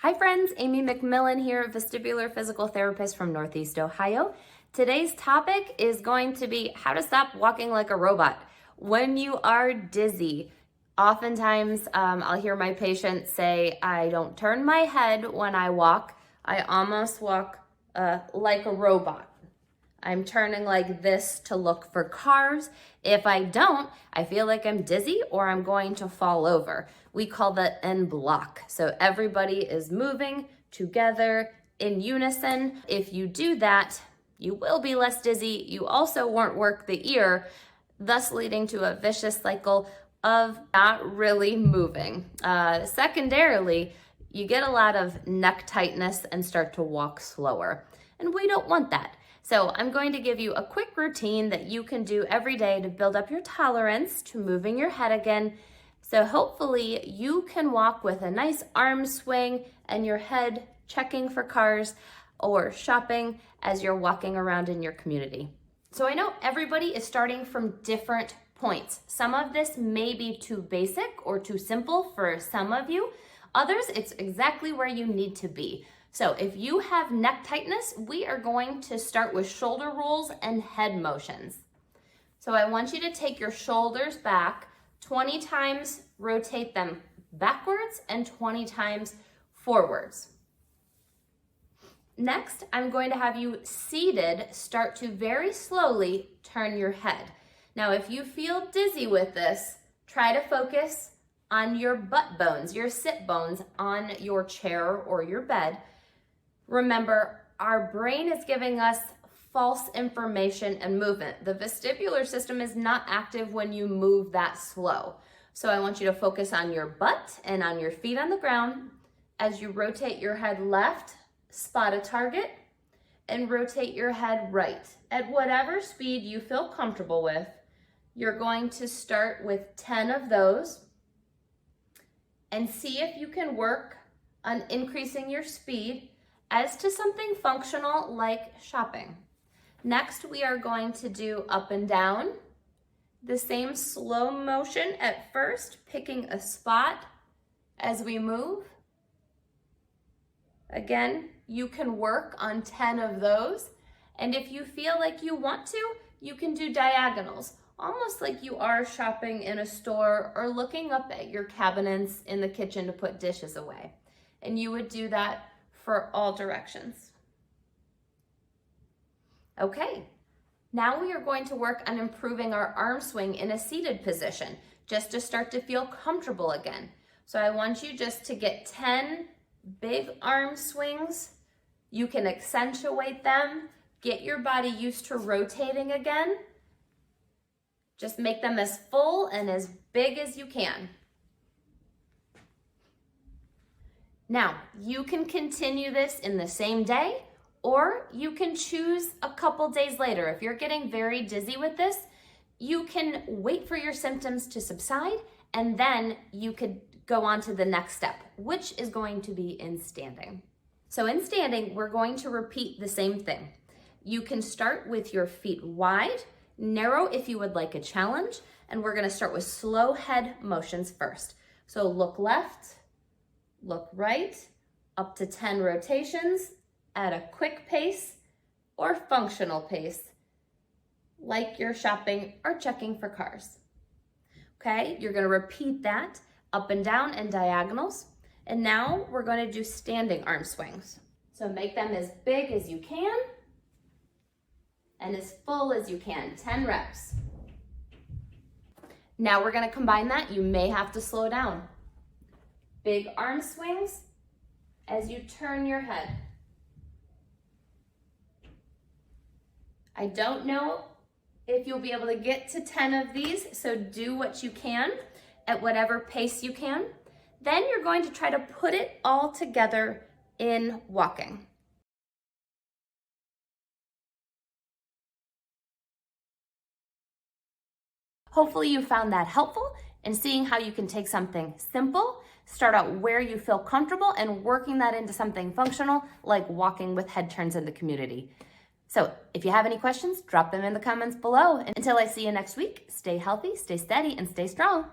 Hi friends, Amy McMillan here, vestibular physical therapist from Northeast Ohio. Today's topic is going to be how to stop walking like a robot. When you are dizzy, oftentimes I'll hear my patients say, I don't turn my head when I walk. I almost walk like a robot. I'm turning like this to look for cars. If I don't, I feel like I'm dizzy or I'm going to fall over. We call that en bloc. So everybody is moving together in unison. If you do that, you will be less dizzy. You also won't work the ear, thus leading to a vicious cycle of not really moving. Secondarily, you get a lot of neck tightness and start to walk slower. And we don't want that. So I'm going to give you a quick routine that you can do every day to build up your tolerance to moving your head again. So hopefully you can walk with a nice arm swing and your head checking for cars or shopping as you're walking around in your community. So I know everybody is starting from different points. Some of this may be too basic or too simple for some of you. Others, it's exactly where you need to be. So if you have neck tightness, we are going to start with shoulder rolls and head motions. So I want you to take your shoulders back 20 times, rotate them backwards, and 20 times forwards. Next, I'm going to have you seated start to very slowly turn your head. Now, if you feel dizzy with this, try to focus on your butt bones, your sit bones on your chair or your bed. Remember, our brain is giving us false information and movement. The vestibular system is not active when you move that slow. So I want you to focus on your butt and on your feet on the ground. As you rotate your head left, spot a target, and rotate your head right. At whatever speed you feel comfortable with, you're going to start with 10 of those and see if you can work on increasing your speed as to something functional like shopping. Next, we are going to do up and down. The same slow motion at first, picking a spot as we move. Again, you can work on 10 of those. And if you feel like you want to, you can do diagonals, almost like you are shopping in a store or looking up at your cabinets in the kitchen to put dishes away. And you would do that for all directions. Okay, now we are going to work on improving our arm swing in a seated position, just to start to feel comfortable again. So I want you just to get 10 big arm swings. You can accentuate them, get your body used to rotating again. Just make them as full and as big as you can. Now, you can continue this in the same day, or you can choose a couple days later. If you're getting very dizzy with this, you can wait for your symptoms to subside, and then you could go on to the next step, which is going to be in standing. So in standing, we're going to repeat the same thing. You can start with your feet wide, narrow if you would like a challenge, and we're gonna start with slow head motions first. So look left, look right, up to 10 rotations at a quick pace or functional pace, like you're shopping or checking for cars. Okay, you're gonna repeat that up and down and diagonals. And now we're gonna do standing arm swings. So make them as big as you can and as full as you can, 10 reps. Now we're gonna combine that. You may have to slow down. Big arm swings as you turn your head. I don't know if you'll be able to get to 10 of these, so do what you can at whatever pace you can. Then you're going to try to put it all together in walking. Hopefully you found that helpful in seeing how you can take something simple, start out where you feel comfortable, and working that into something functional like walking with head turns in the community. So if you have any questions, drop them in the comments below. Until I see you next week, stay healthy, stay steady, and stay strong.